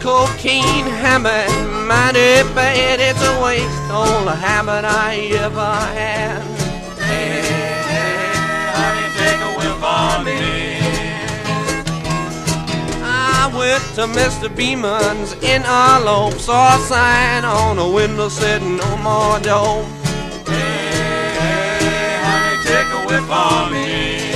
cocaine habit, mighty bad, it's a waste, all the habit I ever had. Hey, hey, honey, take a whiff on me. I went to Mr. Beeman's in Arlo, saw a sign on the window said no more dope. Hey, hey, honey, take a whiff on me.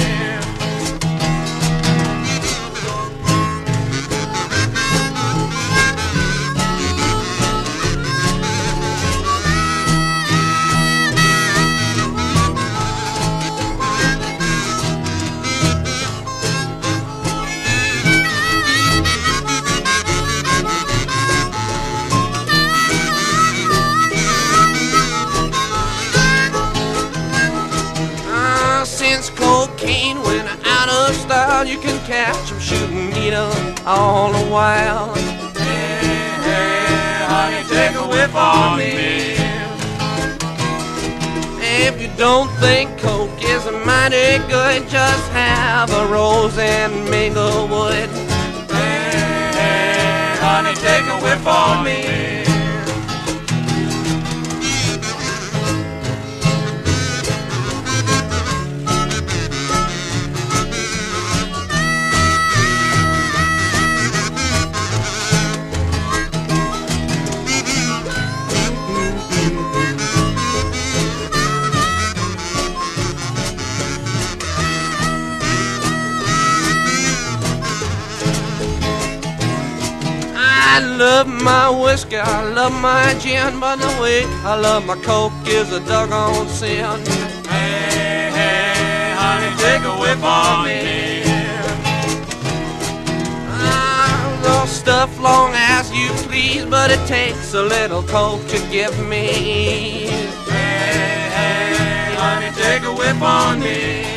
Since cocaine went out of style, you can catch 'em shooting needles all the while. Hey, hey, honey, take a whiff on me. If you don't think coke is mighty good, just have a rose and minglewood. Hey, hey, honey, take a whiff on me. I love my whiskey, I love my gin, but the way I love my coke is a doggone sin. Hey, hey, honey, take a whiff on me. I'll stuff long as you please, but it takes a little coke to give me. Hey, hey, honey, take a whiff on me.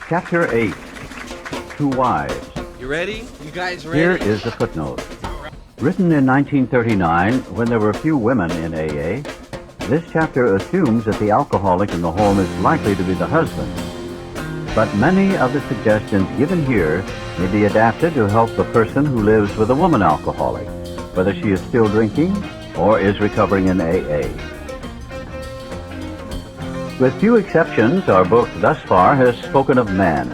Chapter 8, Two Wives. You ready? You guys ready? Here is a footnote. Written in 1939, when there were few women in AA, this chapter assumes that the alcoholic in the home is likely to be the husband. But many of the suggestions given here may be adapted to help the person who lives with a woman alcoholic, whether she is still drinking or is recovering in AA. With few exceptions, our book thus far has spoken of men.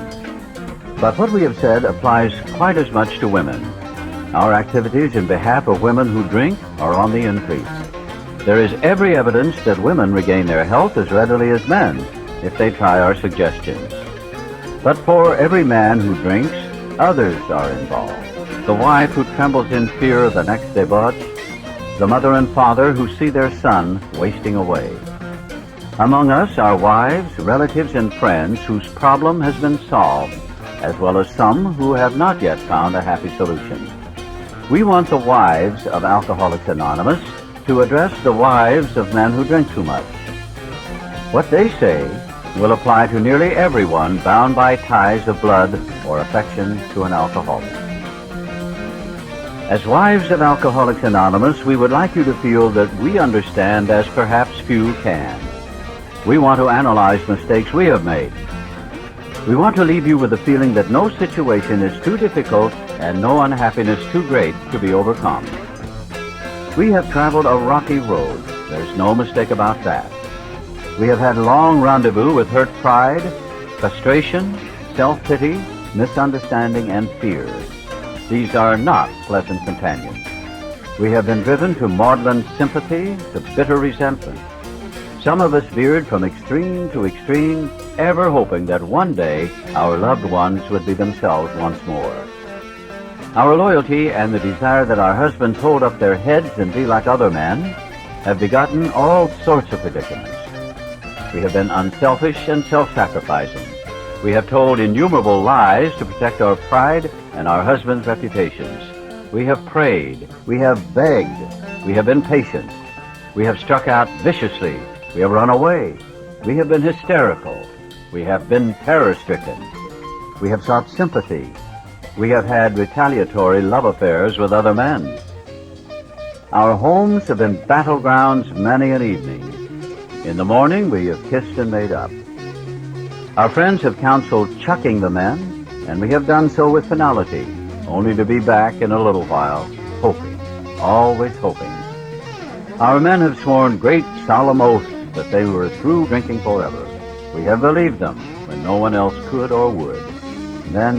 But what we have said applies quite as much to women. Our activities in behalf of women who drink are on the increase. There is every evidence that women regain their health as readily as men if they try our suggestions. But for every man who drinks, others are involved. The wife who trembles in fear of the next debauch, the mother and father who see their son wasting away. Among us are wives, relatives, and friends whose problem has been solved, as well as some who have not yet found a happy solution. We want the wives of Alcoholics Anonymous to address the wives of men who drink too much. What they say will apply to nearly everyone bound by ties of blood or affection to an alcoholic. As wives of Alcoholics Anonymous, we would like you to feel that we understand as perhaps few can. We want to analyze mistakes we have made. We want to leave you with the feeling that no situation is too difficult and no unhappiness too great to be overcome. We have traveled a rocky road. There's no mistake about that. We have had long rendezvous with hurt pride, frustration, self-pity, misunderstanding, and fear. These are not pleasant companions. We have been driven to maudlin sympathy, to bitter resentment. Some of us veered from extreme to extreme, ever hoping that one day our loved ones would be themselves once more. Our loyalty and the desire that our husbands hold up their heads and be like other men have begotten all sorts of predicaments. We have been unselfish and self-sacrificing. We have told innumerable lies to protect our pride and our husbands' reputations. We have prayed. We have begged. We have been patient. We have struck out viciously. We have run away. We have been hysterical. We have been terror-stricken. We have sought sympathy. We have had retaliatory love affairs with other men. Our homes have been battlegrounds many an evening. In the morning, we have kissed and made up. Our friends have counseled chucking the men, and we have done so with finality, only to be back in a little while, hoping, always hoping. Our men have sworn great solemn oaths that they were through drinking forever. We have believed them when no one else could or would. And then,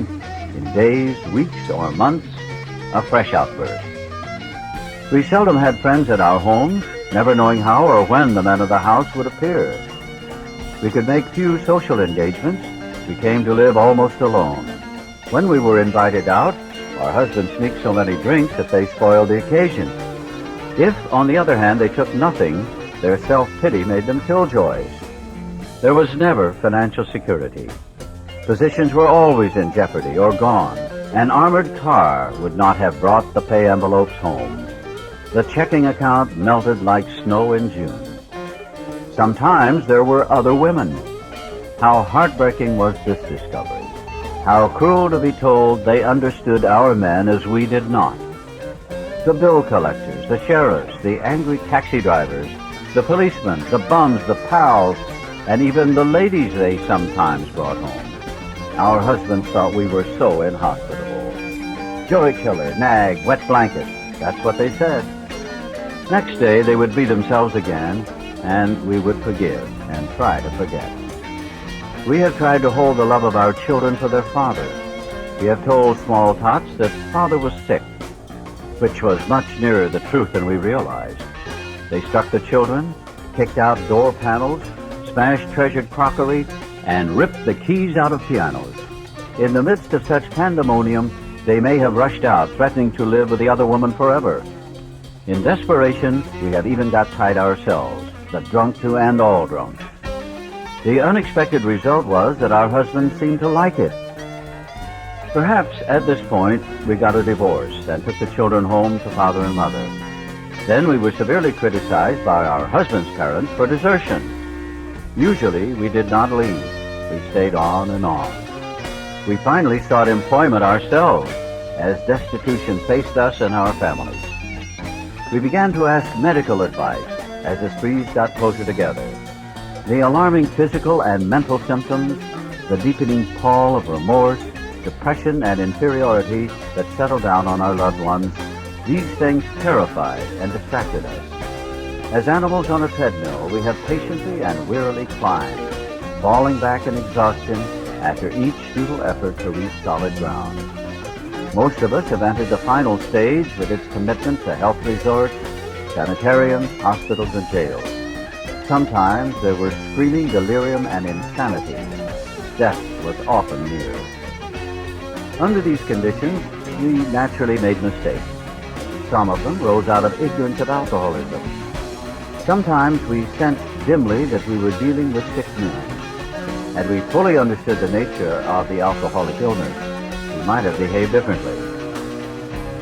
in days, weeks, or months, a fresh outburst. We seldom had friends at our homes, never knowing how or when the men of the house would appear. We could make few social engagements. We came to live almost alone. When we were invited out, our husbands sneaked so many drinks that they spoiled the occasion. If, on the other hand, they took nothing, their self-pity made them killjoys. There was never financial security. Positions were always in jeopardy or gone. An armored car would not have brought the pay envelopes home. The checking account melted like snow in June. Sometimes there were other women. How heartbreaking was this discovery. How cruel to be told they understood our men as we did not. The bill collectors, the sheriffs, the angry taxi drivers, the policemen, the bums, the pals, and even the ladies they sometimes brought home. Our husbands thought we were so inhospitable. Joy killer, nag, wet blanket. That's what they said. Next day they would be themselves again, and we would forgive and try to forget. We have tried to hold the love of our children for their father. We have told small tots that father was sick, which was much nearer the truth than we realized. They struck the children, kicked out door panels, smashed treasured crockery, and ripped the keys out of pianos. In the midst of such pandemonium, they may have rushed out, threatening to live with the other woman forever. In desperation, we have even got tied ourselves, the drunk to and all drunks. The unexpected result was that our husbands seemed to like it. Perhaps at this point, we got a divorce and took the children home to father and mother. Then we were severely criticized by our husband's parents for desertion. Usually, we did not leave. We stayed on and on. We finally sought employment ourselves as destitution faced us and our families. We began to ask medical advice as the sprees got closer together. The alarming physical and mental symptoms, the deepening pall of remorse, depression, and inferiority that settled down on our loved ones, these things terrified and distracted us. As animals on a treadmill, we have patiently and wearily climbed, falling back in exhaustion after each futile effort to reach solid ground. Most of us have entered the final stage with its commitment to health resorts, sanitariums, hospitals, and jails. Sometimes there were screaming delirium and insanity. Death was often near. Under these conditions, we naturally made mistakes. Some of them rose out of ignorance of alcoholism. Sometimes we sensed dimly that we were dealing with sick men. Had we fully understood the nature of the alcoholic illness, we might have behaved differently.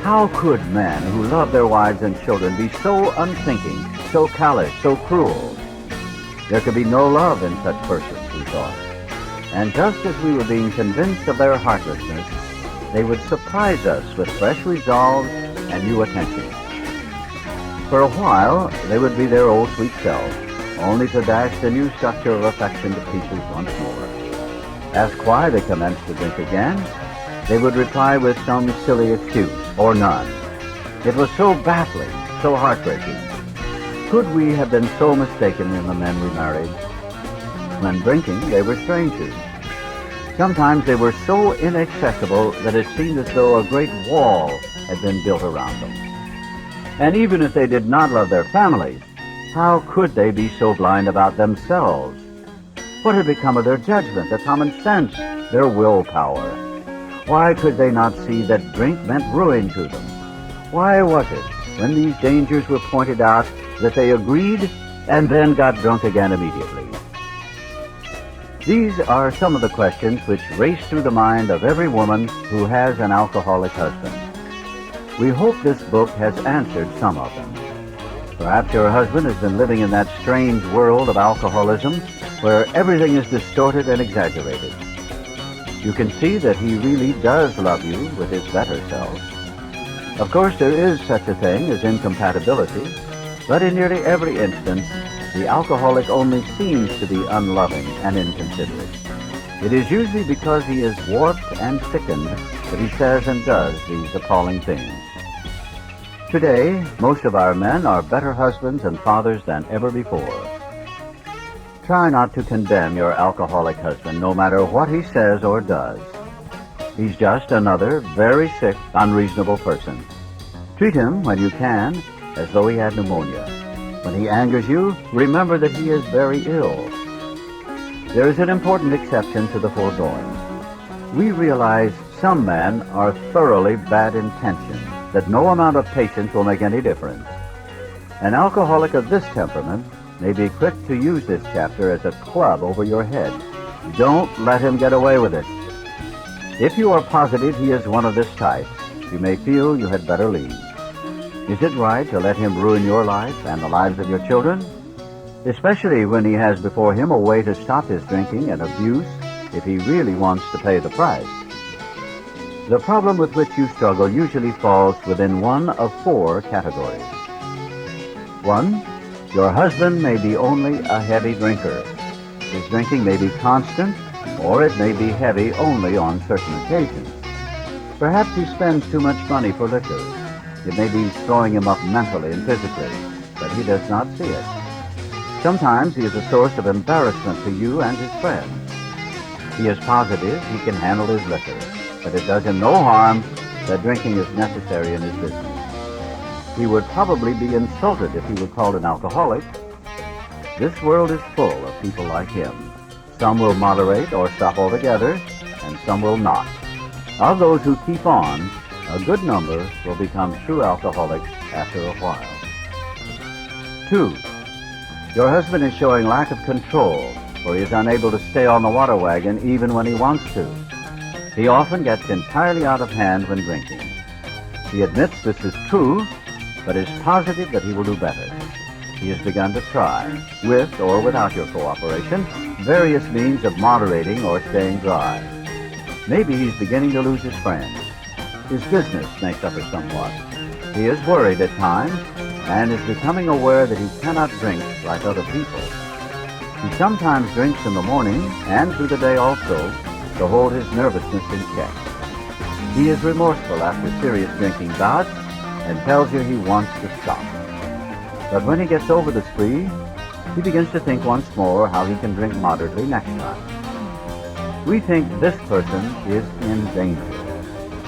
How could men who love their wives and children be so unthinking, so callous, so cruel? There could be no love in such persons, we thought. And just as we were being convinced of their heartlessness, they would surprise us with fresh resolves and new attentions. For a while, they would be their old sweet selves, only to dash the new structure of affection to pieces once more. Asked why they commenced to drink again, they would reply with some silly excuse, or none. It was so baffling, so heartbreaking. Could we have been so mistaken in the men we married? When drinking, they were strangers. Sometimes they were so inaccessible that it seemed as though a great wall had been built around them. And even if they did not love their families, how could they be so blind about themselves? What had become of their judgment, their common sense, their willpower? Why could they not see that drink meant ruin to them? Why was it, when these dangers were pointed out, that they agreed and then got drunk again immediately? These are some of the questions which race through the mind of every woman who has an alcoholic husband. We hope this book has answered some of them. Perhaps your husband has been living in that strange world of alcoholism where everything is distorted and exaggerated. You can see that he really does love you with his better self. Of course, there is such a thing as incompatibility, but in nearly every instance, the alcoholic only seems to be unloving and inconsiderate. It is usually because he is warped and sickened that he says and does these appalling things. Today, most of our men are better husbands and fathers than ever before. Try not to condemn your alcoholic husband, no matter what he says or does. He's just another very sick, unreasonable person. Treat him, when you can, as though he had pneumonia. When he angers you, remember that he is very ill. There is an important exception to the foregoing. We realize some men are thoroughly bad intentioned, that no amount of patience will make any difference. An alcoholic of this temperament may be quick to use this chapter as a club over your head. Don't let him get away with it. If you are positive he is one of this type, you may feel you had better leave. Is it right to let him ruin your life and the lives of your children? Especially when he has before him a way to stop his drinking and abuse if he really wants to pay the price. The problem with which you struggle usually falls within one of four categories. 1. Your husband may be only a heavy drinker. His drinking may be constant, or it may be heavy only on certain occasions. Perhaps he spends too much money for liquor. It may be throwing him up mentally and physically, but he does not see it. Sometimes he is a source of embarrassment to you and his friends. He is positive he can handle his liquor, but it does him no harm that drinking is necessary in his business. He would probably be insulted if he were called an alcoholic. This world is full of people like him. Some will moderate or stop altogether, and some will not. Of those who keep on, a good number will become true alcoholics after a while. 2. Your husband is showing lack of control, for he is unable to stay on the water wagon even when he wants to. He often gets entirely out of hand when drinking. He admits this is true, but is positive that he will do better. He has begun to try, with or without your cooperation, various means of moderating or staying dry. Maybe he's beginning to lose his friends. His business may suffer somewhat. He is worried at times and is becoming aware that he cannot drink like other people. He sometimes drinks in the morning and through the day also to hold his nervousness in check. He is remorseful after serious drinking bouts and tells you he wants to stop. But when he gets over the spree, he begins to think once more how he can drink moderately next time. We think this person is in danger.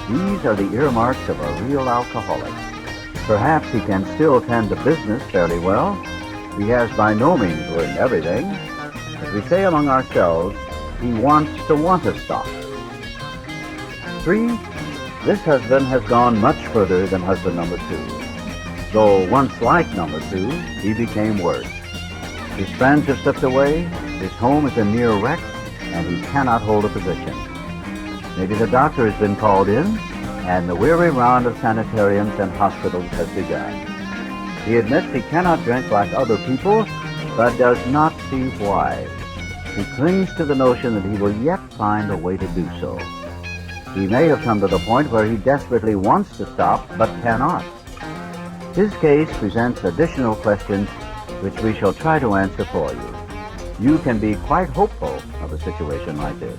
These are the earmarks of a real alcoholic. Perhaps he can still tend to business fairly well. He has by no means learned everything. As we say among ourselves, he wants to stop. 3. This husband has gone much further than husband number 2. Though once like number 2, he became worse. His friends have slipped away, his home is a near wreck, and he cannot hold a position. Maybe the doctor has been called in, and the weary round of sanitariums and hospitals has begun. He admits he cannot drink like other people, but does not see why. He clings to the notion that he will yet find a way to do so. He may have come to the point where he desperately wants to stop, but cannot. His case presents additional questions which we shall try to answer for you. You can be quite hopeful of a situation like this.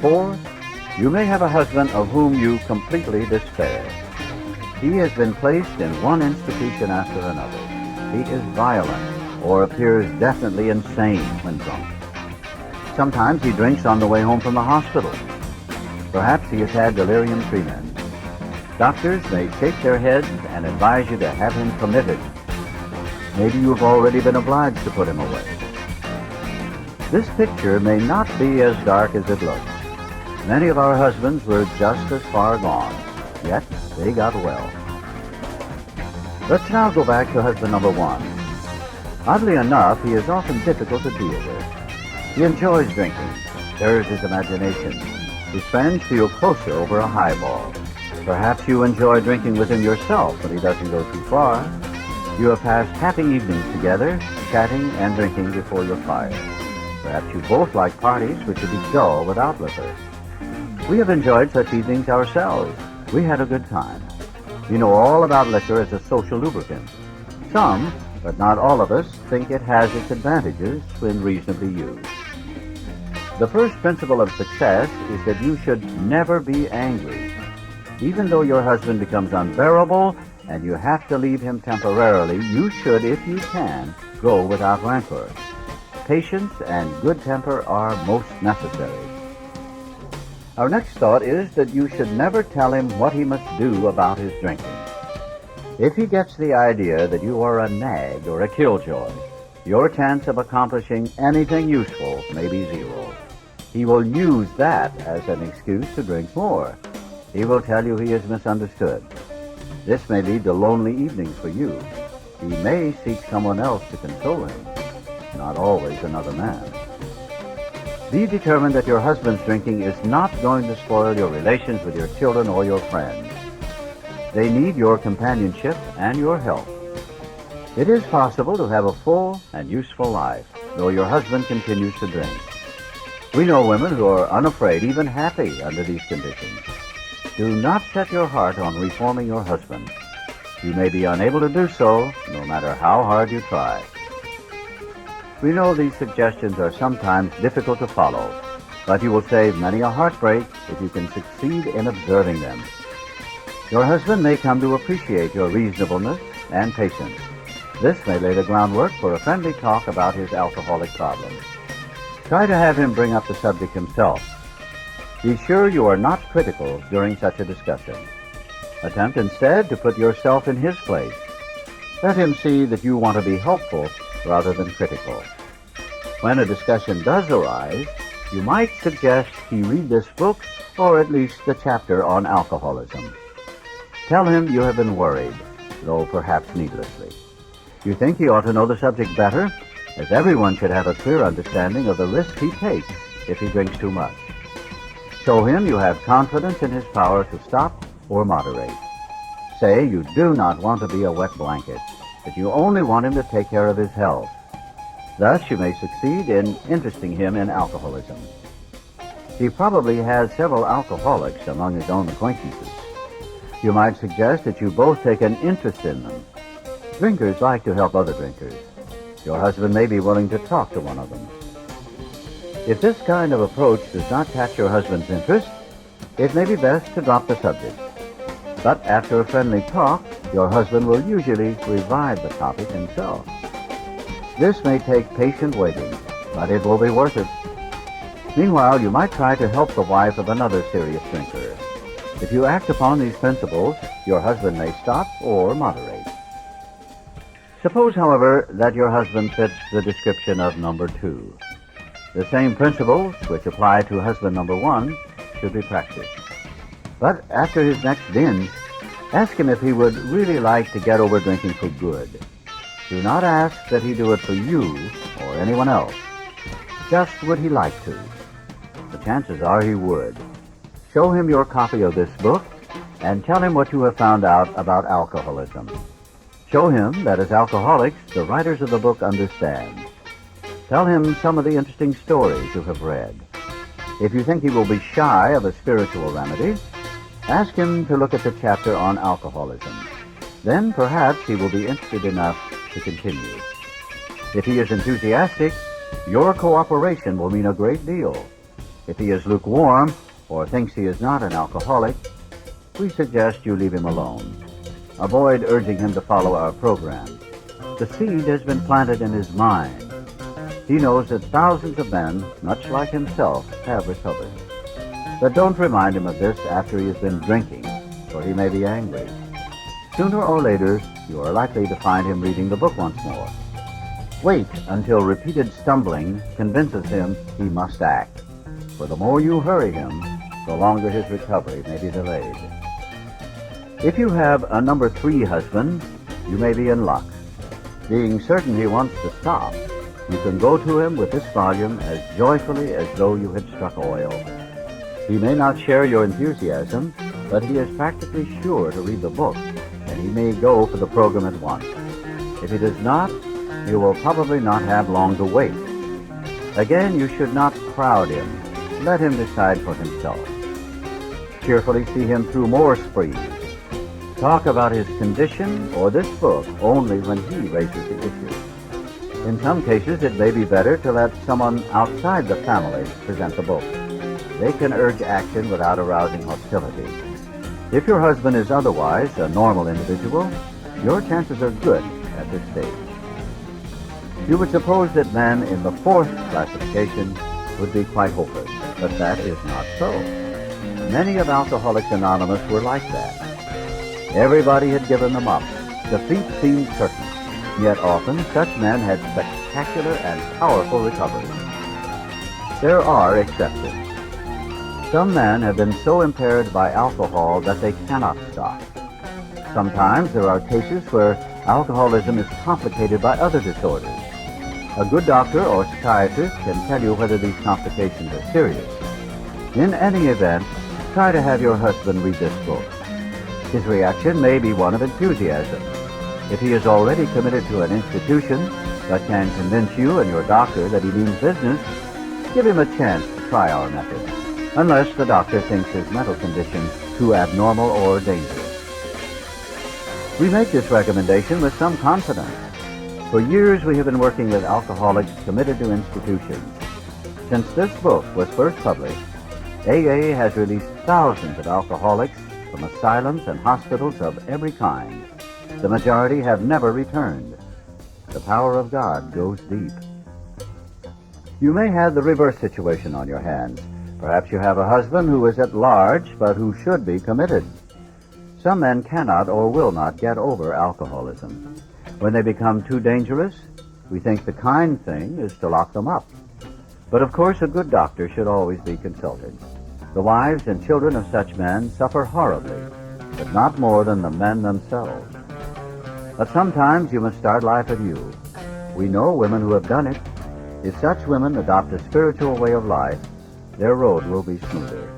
4. You may have a husband of whom you completely despair. He has been placed in one institution after another. He is violent or appears definitely insane when drunk. Sometimes he drinks on the way home from the hospital. Perhaps he has had delirium tremens. Doctors may shake their heads and advise you to have him committed. Maybe you have already been obliged to put him away. This picture may not be as dark as it looks. Many of our husbands were just as far gone, yet they got well. Let's now go back to husband number 1. Oddly enough, he is often difficult to deal with. He enjoys drinking, stirs his imagination. His friends feel closer over a highball. Perhaps you enjoy drinking with him yourself when he doesn't go too far. You have passed happy evenings together, chatting and drinking before your fire. Perhaps you both like parties which would be dull without liquor. We have enjoyed such evenings ourselves. We had a good time. We know all about liquor as a social lubricant. Some, but not all of us, think it has its advantages when reasonably used. The first principle of success is that you should never be angry. Even though your husband becomes unbearable and you have to leave him temporarily, you should, if you can, go without rancor. Patience and good temper are most necessary. Our next thought is that you should never tell him what he must do about his drinking. If he gets the idea that you are a nag or a killjoy, your chance of accomplishing anything useful may be zero. He will use that as an excuse to drink more. He will tell you he is misunderstood. This may lead to lonely evenings for you. He may seek someone else to console him, not always another man. Be determined that your husband's drinking is not going to spoil your relations with your children or your friends. They need your companionship and your help. It is possible to have a full and useful life, though your husband continues to drink. We know women who are unafraid, even happy, under these conditions. Do not set your heart on reforming your husband. You may be unable to do so, no matter how hard you try. We know these suggestions are sometimes difficult to follow, but you will save many a heartbreak if you can succeed in observing them. Your husband may come to appreciate your reasonableness and patience. This may lay the groundwork for a friendly talk about his alcoholic problem. Try to have him bring up the subject himself. Be sure you are not critical during such a discussion. Attempt instead to put yourself in his place. Let him see that you want to be helpful rather than critical. When a discussion does arise, you might suggest he read this book or at least the chapter on alcoholism. Tell him you have been worried, though perhaps needlessly. You think he ought to know the subject better, as everyone should have a clear understanding of the risk he takes if he drinks too much. Show him you have confidence in his power to stop or moderate. Say you do not want to be a wet blanket, that you only want him to take care of his health. Thus you may succeed in interesting him in alcoholism. He probably has several alcoholics among his own acquaintances. You might suggest that you both take an interest in them. Drinkers like to help other drinkers. Your husband may be willing to talk to one of them. If this kind of approach does not catch your husband's interest, it may be best to drop the subject. But after a friendly talk, your husband will usually revive the topic himself. This may take patient waiting, but it will be worth it. Meanwhile, you might try to help the wife of another serious drinker. If you act upon these principles, your husband may stop or moderate. Suppose, however, that your husband fits the description of number 2. The same principles which apply to husband number 1 should be practiced. But after his next binge, ask him if he would really like to get over drinking for good. Do not ask that he do it for you or anyone else. Just would he like to? The chances are he would. Show him your copy of this book and tell him what you have found out about alcoholism. Show him that as alcoholics, the writers of the book understand. Tell him some of the interesting stories you have read. If you think he will be shy of a spiritual remedy, ask him to look at the chapter on alcoholism. Then perhaps he will be interested enough to continue. If he is enthusiastic, your cooperation will mean a great deal. If he is lukewarm or thinks he is not an alcoholic, we suggest you leave him alone. Avoid urging him to follow our program. The seed has been planted in his mind. He knows that thousands of men, much like himself, have recovered. But don't remind him of this after he has been drinking, for he may be angry. Sooner or later, you are likely to find him reading the book once more. Wait until repeated stumbling convinces him he must act, for the more you hurry him, the longer his recovery may be delayed. If you have a number 3 husband, you may be in luck. Being certain he wants to stop, You can go to him with this volume as joyfully as though you had struck oil. He may not share your enthusiasm, but he is practically sure to read the book, and he may go for the program at once. If he does not, you will probably not have long to wait. Again, you should not crowd him. Let him decide for himself. Cheerfully see him through more sprees. Talk about his condition or this book only when he raises the issue. In some cases, it may be better to let someone outside the family present the book. They can urge action without arousing hostility. If your husband is otherwise a normal individual, your chances are good at this stage. You would suppose that men in the fourth classification would be quite hopeless, but that is not so. Many of Alcoholics Anonymous were like that. Everybody had given them up. Defeat seemed certain, yet often such men had spectacular and powerful recoveries. There are exceptions. Some men have been so impaired by alcohol that they cannot stop. Sometimes there are cases where alcoholism is complicated by other disorders. A good doctor or psychiatrist can tell you whether these complications are serious. In any event, try to have your husband read this book. His reaction may be one of enthusiasm. If he is already committed to an institution but can convince you and your doctor that he means business, give him a chance to try our method, unless the doctor thinks his mental condition too abnormal or dangerous. We make this recommendation with some confidence. For years we have been working with alcoholics committed to institutions. Since this book was first published, AA has released thousands of alcoholics from asylums and hospitals of every kind. The majority have never returned. The power of God goes deep. You may have the reverse situation on your hands. Perhaps you have a husband who is at large, but who should be committed. Some men cannot or will not get over alcoholism. When they become too dangerous, we think the kind thing is to lock them up. But of course, a good doctor should always be consulted. The wives and children of such men suffer horribly, but not more than the men themselves. But sometimes you must start life anew. We know women who have done it. If such women adopt a spiritual way of life, their road will be smoother.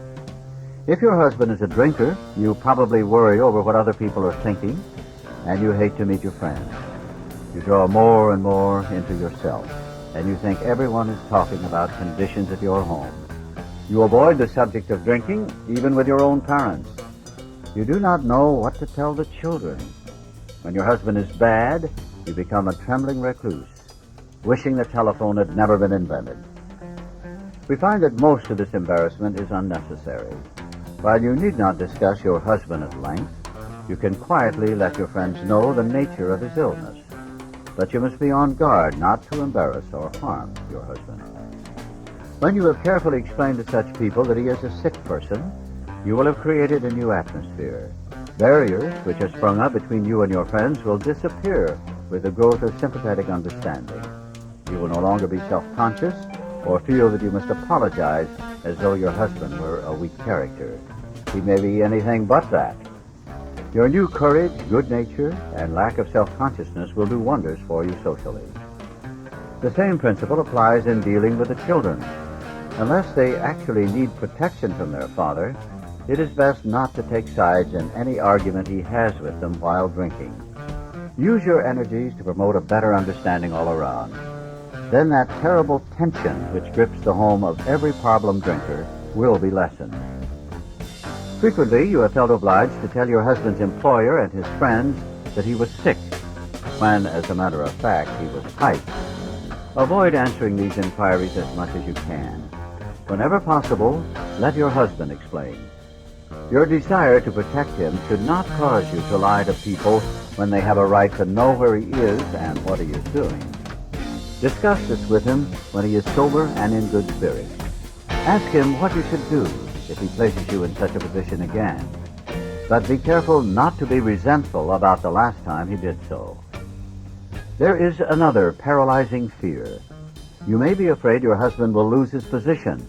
If your husband is a drinker, you probably worry over what other people are thinking, and you hate to meet your friends. You draw more and more into yourself, and you think everyone is talking about conditions at your home. You avoid the subject of drinking, even with your own parents. You do not know what to tell the children. When your husband is bad, you become a trembling recluse, wishing the telephone had never been invented. We find that most of this embarrassment is unnecessary. While you need not discuss your husband at length, you can quietly let your friends know the nature of his illness. But you must be on guard not to embarrass or harm your husband. When you have carefully explained to such people that he is a sick person, you will have created a new atmosphere. Barriers which have sprung up between you and your friends will disappear with the growth of sympathetic understanding. You will no longer be self-conscious or feel that you must apologize as though your husband were a weak character. He may be anything but that. Your new courage, good nature, and lack of self-consciousness will do wonders for you socially. The same principle applies in dealing with the children. Unless they actually need protection from their father, it is best not to take sides in any argument he has with them while drinking. Use your energies to promote a better understanding all around. Then that terrible tension which grips the home of every problem drinker will be lessened. Frequently, you have felt obliged to tell your husband's employer and his friends that he was sick, when, as a matter of fact, he was piped. Avoid answering these inquiries as much as you can. Whenever possible, let your husband explain. Your desire to protect him should not cause you to lie to people when they have a right to know where he is and what he is doing. Discuss this with him when he is sober and in good spirits. Ask him what you should do if he places you in such a position again. But be careful not to be resentful about the last time he did so. There is another paralyzing fear. You may be afraid your husband will lose his position.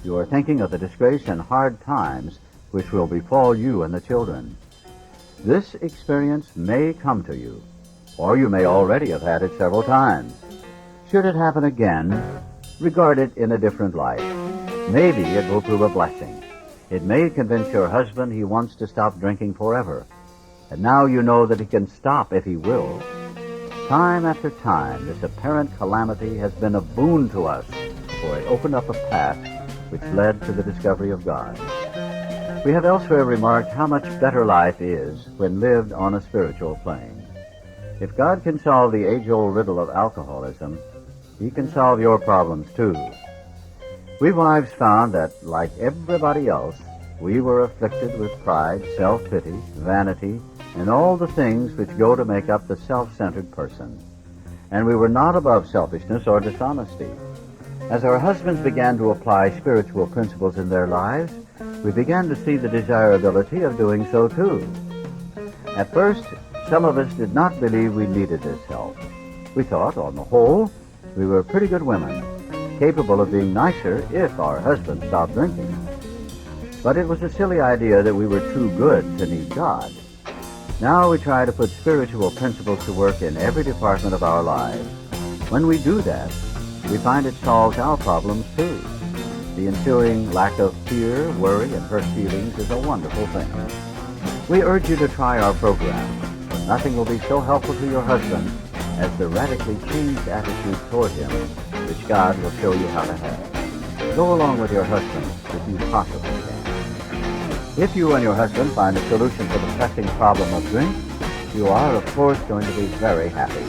You are thinking of the disgrace and hard times which will befall you and the children. This experience may come to you, or you may already have had it several times. should it happen again, regard it in a different light. Maybe it will prove a blessing. It may convince your husband he wants to stop drinking forever. And now you know that he can stop if he will. Time after time, this apparent calamity has been a boon to us, for it opened up a path which led to the discovery of God. We have elsewhere remarked how much better life is when lived on a spiritual plane. If God can solve the age-old riddle of alcoholism, He can solve your problems too. We wives found that, like everybody else, we were afflicted with pride, self-pity, vanity, and all the things which go to make up the self-centered person. And we were not above selfishness or dishonesty. As our husbands began to apply spiritual principles in their lives, we began to see the desirability of doing so too. At first, some of us did not believe we needed this help. We thought, on the whole, we were pretty good women, capable of being nicer if our husbands stopped drinking. But it was a silly idea that we were too good to need God. Now we try to put spiritual principles to work in every department of our lives. When we do that, we find it solves our problems too. The ensuing lack of fear, worry, and hurt feelings is a wonderful thing. We urge you to try our program. Nothing will be so helpful to your husband as the radically changed attitude toward him, which God will show you how to have. Go along with your husband if you possibly can. If you and your husband find a solution for the pressing problem of drink, you are, of course, going to be very happy.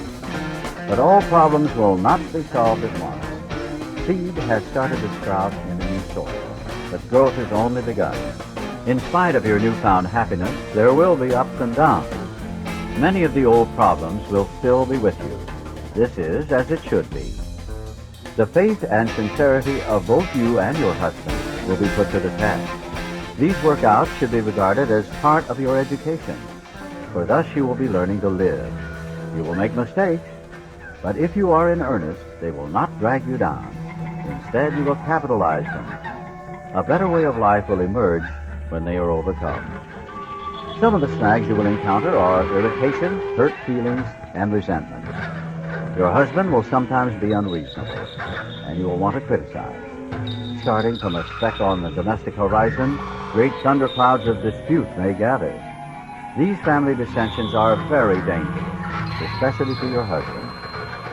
But all problems will not be solved at once. Seed has started to sprout in a new soil, but growth has only begun. In spite of your newfound happiness, there will be ups and downs. Many of the old problems will still be with you. This is as it should be. The faith and sincerity of both you and your husband will be put to the test. These workouts should be regarded as part of your education, for thus you will be learning to live. You will make mistakes, but if you are in earnest, they will not drag you down. Instead, you will capitalize them. A better way of life will emerge when they are overcome. Some of the snags you will encounter are irritation, hurt feelings, and resentment. Your husband will sometimes be unreasonable, and you will want to criticize. Starting from a speck on the domestic horizon, great thunderclouds of dispute may gather. These family dissensions are very dangerous, especially to your husband.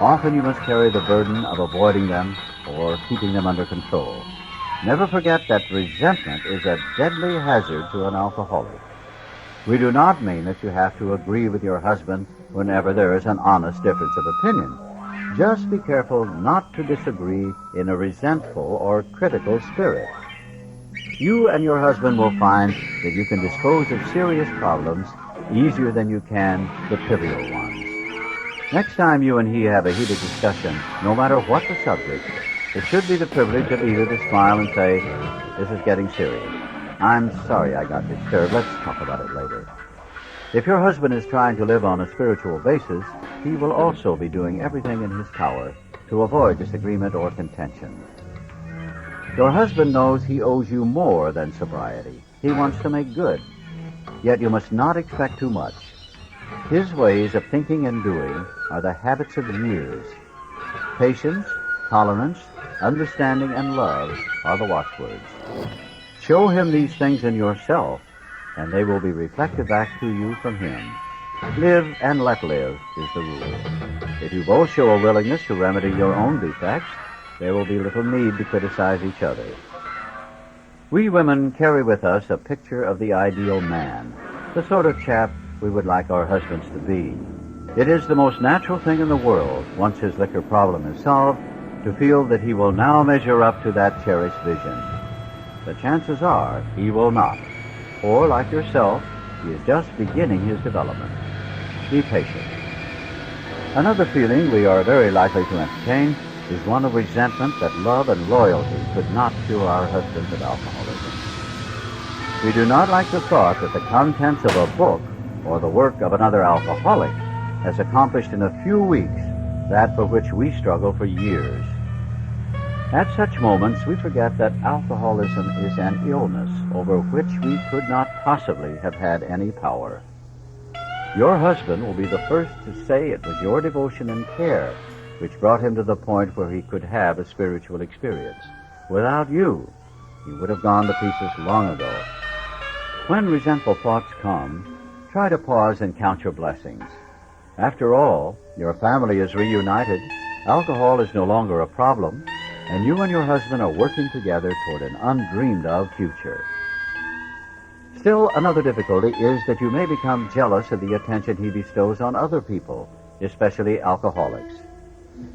Often you must carry the burden of avoiding them or keeping them under control. Never forget that resentment is a deadly hazard to an alcoholic. We do not mean that you have to agree with your husband whenever there is an honest difference of opinion. Just be careful not to disagree in a resentful or critical spirit. You and your husband will find that you can dispose of serious problems easier than you can the trivial ones. Next time you and he have a heated discussion, no matter what the subject, it should be the privilege of either to smile and say, "This is getting serious. I'm sorry I got disturbed. Let's talk about it later." If your husband is trying to live on a spiritual basis, he will also be doing everything in his power to avoid disagreement or contention. Your husband knows he owes you more than sobriety. He wants to make good. Yet you must not expect too much. His ways of thinking and doing are the habits of years. Patience, tolerance, understanding, and love are the watchwords. Show him these things in yourself, and they will be reflected back to you from him. Live and let live is the rule. If you both show a willingness to remedy your own defects, there will be little need to criticize each other. We women carry with us a picture of the ideal man, the sort of chap we would like our husbands to be. It is the most natural thing in the world, once his liquor problem is solved, to feel that he will now measure up to that cherished vision. The chances are he will not, or like yourself, he is just beginning his development. Be patient. Another feeling we are very likely to entertain is one of resentment that love and loyalty could not cure our husbands of alcoholism. We do not like the thought that the contents of a book or the work of another alcoholic has accomplished in a few weeks that for which we struggle for years. At such moments, we forget that alcoholism is an illness over which we could not possibly have had any power. Your husband will be the first to say it was your devotion and care which brought him to the point where he could have a spiritual experience. Without you, he would have gone to pieces long ago. When resentful thoughts come, try to pause and count your blessings. After all, your family is reunited, alcohol is no longer a problem, and you and your husband are working together toward an undreamed-of future. Still, another difficulty is that you may become jealous of the attention he bestows on other people, especially alcoholics.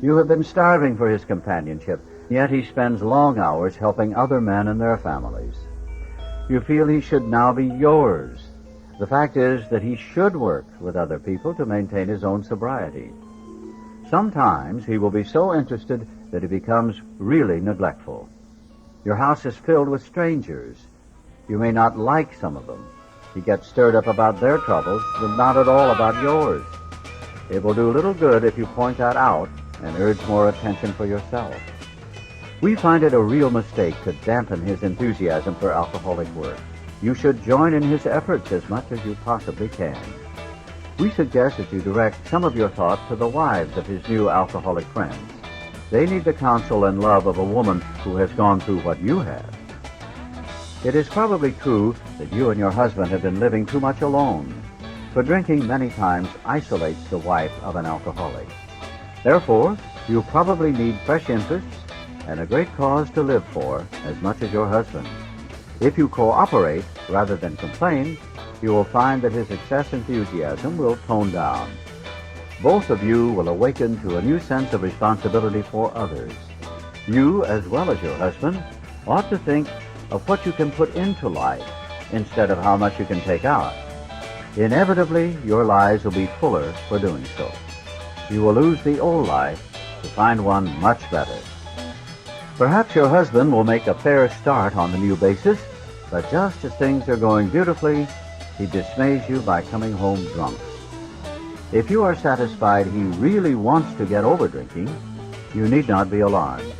You have been starving for his companionship, yet he spends long hours helping other men and their families. You feel he should now be yours. The fact is that he should work with other people to maintain his own sobriety. Sometimes he will be so interested that he becomes really neglectful. Your house is filled with strangers. You may not like some of them. He gets stirred up about their troubles, but not at all about yours. It will do little good if you point that out and urge more attention for yourself. We find it a real mistake to dampen his enthusiasm for alcoholic work. You should join in his efforts as much as you possibly can. We suggest that you direct some of your thoughts to the wives of his new alcoholic friends. They need the counsel and love of a woman who has gone through what you have. It is probably true that you and your husband have been living too much alone, for drinking many times isolates the wife of an alcoholic. Therefore, you probably need fresh interests and a great cause to live for as much as your husband. If you cooperate rather than complain, you will find that his excess enthusiasm will tone down. Both of you will awaken to a new sense of responsibility for others. You, as well as your husband, ought to think of what you can put into life instead of how much you can take out. Inevitably, your lives will be fuller for doing so. You will lose the old life to find one much better. Perhaps your husband will make a fair start on the new basis, but just as things are going beautifully, he dismays you by coming home drunk. If you are satisfied he really wants to get over drinking, you need not be alarmed.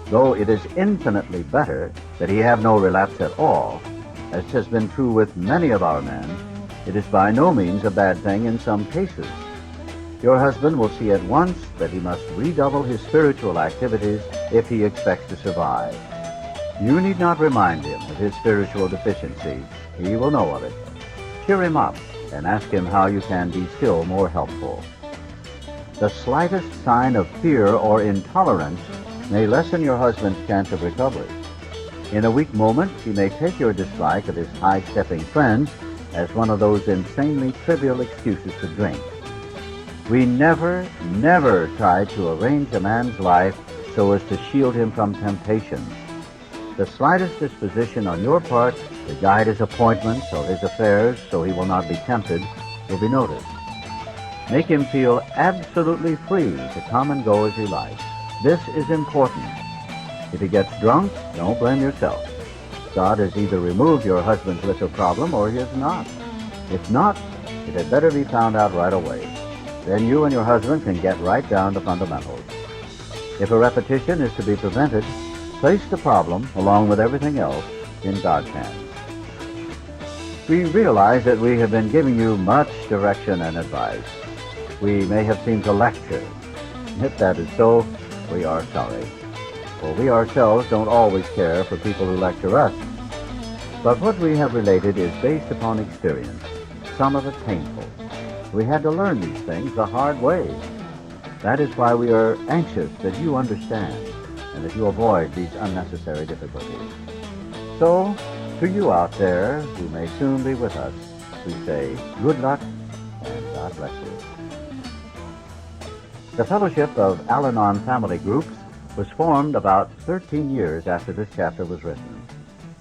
Though it is infinitely better that he have no relapse at all, as has been true with many of our men, it is by no means a bad thing in some cases. Your husband will see at once that he must redouble his spiritual activities if he expects to survive. You need not remind him of his spiritual deficiency. He will know of it. Cheer him up and ask him how you can be still more helpful. The slightest sign of fear or intolerance may lessen your husband's chance of recovery. In a weak moment, he may take your dislike of his high-stepping friends as one of those insanely trivial excuses to drink. We never try to arrange a man's life so as to shield him from temptation. The slightest disposition on your part to guide his appointments or his affairs so he will not be tempted will be noticed. Make him feel absolutely free to come and go as he likes. This is important. If he gets drunk, don't blame yourself. God has either removed your husband's liquor problem or he has not. If not, it had better be found out right away. Then you and your husband can get right down to fundamentals. If a repetition is to be prevented, place the problem, along with everything else, in God's hands. We realize that we have been giving you much direction and advice. We may have seemed to lecture. If that is so, we are sorry. For we ourselves don't always care for people who lecture us. But what we have related is based upon experience, some of it painful. We had to learn these things the hard way. That is why we are anxious that you understand and that you avoid these unnecessary difficulties. So, to you out there who may soon be with us, we say good luck and God bless you. The Fellowship of Al-Anon Family Groups was formed about 13 years after this chapter was written.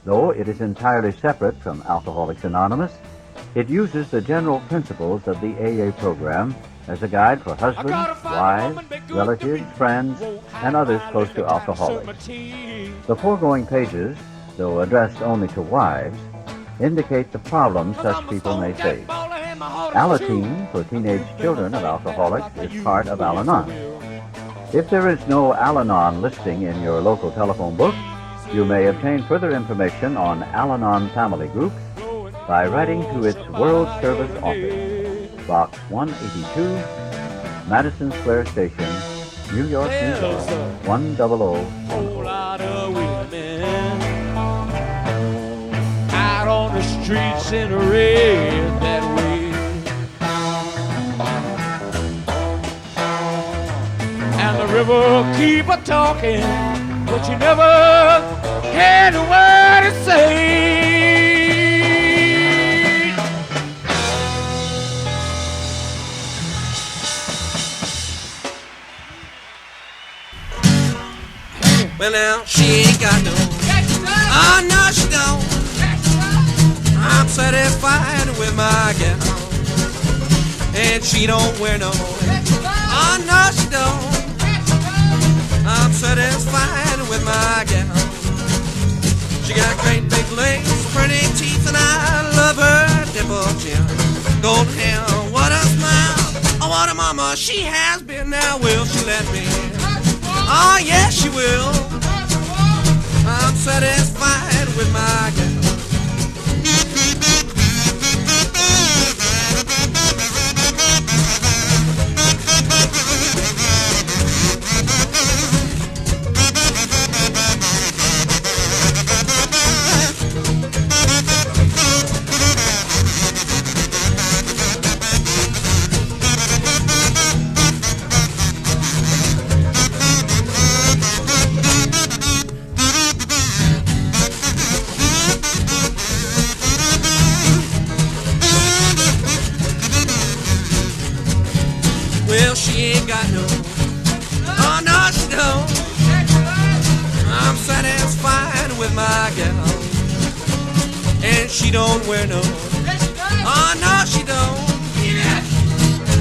Though it is entirely separate from Alcoholics Anonymous, it uses the general principles of the AA program as a guide for husbands, wives, relatives, friends, and others close to alcoholics. The foregoing pages, though addressed only to wives, indicate the problems such people may face. Alateen, for teenage children of alcoholics, is part of Al-Anon. If there is no Al-Anon listing in your local telephone book, you may obtain further information on Al-Anon family groups by writing to its World Service Office, Box 182, Madison Square Station, New York, New There's York, a 100. whole lot of women out on the streets in red that way. And the river keep a talking, but you never had a word to say. Well, now she ain't got no. Oh, no, she don't. I'm satisfied with my gal, and she don't wear no. Oh, no, she don't. I'm satisfied with my gal. She got great big legs, pretty teeth, and I love her dimple chin. Golden hair, what a smile. Oh, what a mama she has been. Now will she let me? Oh, yes, she will. I'm satisfied with my gal. Well, she ain't got no. Oh, no, she don't. I'm satisfied with my gal, and she don't wear no. Oh, no, she don't.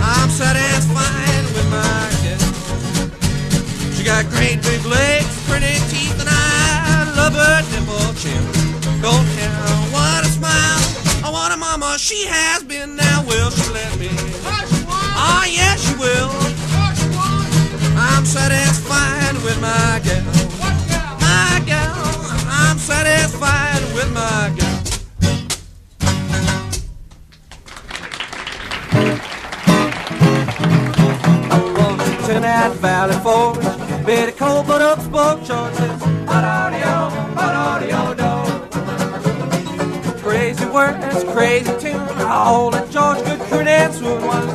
I'm satisfied with my gal. She got great big legs, pretty teeth, and I love her dimple chin. Golden hair, what a smile. Oh, what a mama she has been. Now will she let me? Oh, yes, she will. I'm satisfied with my gal. My gal. I'm satisfied with my gal. Washington at Valley Forge, Betty Cole put up spoke choices. Crazy words, crazy tune, all that George could credence would was.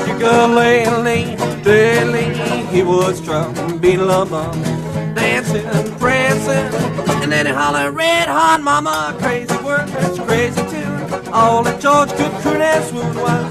Ukulele, daily, he was beating love dancing, prancing, and then he hollered, red hot mama, crazy words, crazy tune, all that George could credence would was.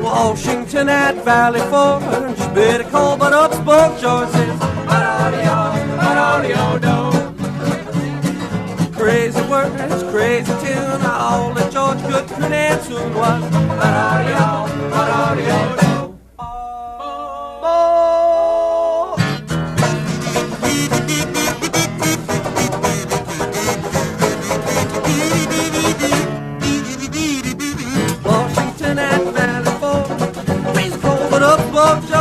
Washington at Valley Forge, Betty Cole but up spoke choices. Crazy words, crazy tune, all that George could credence was. Washington at Valley Forge, crazy Cole but up spoke choices.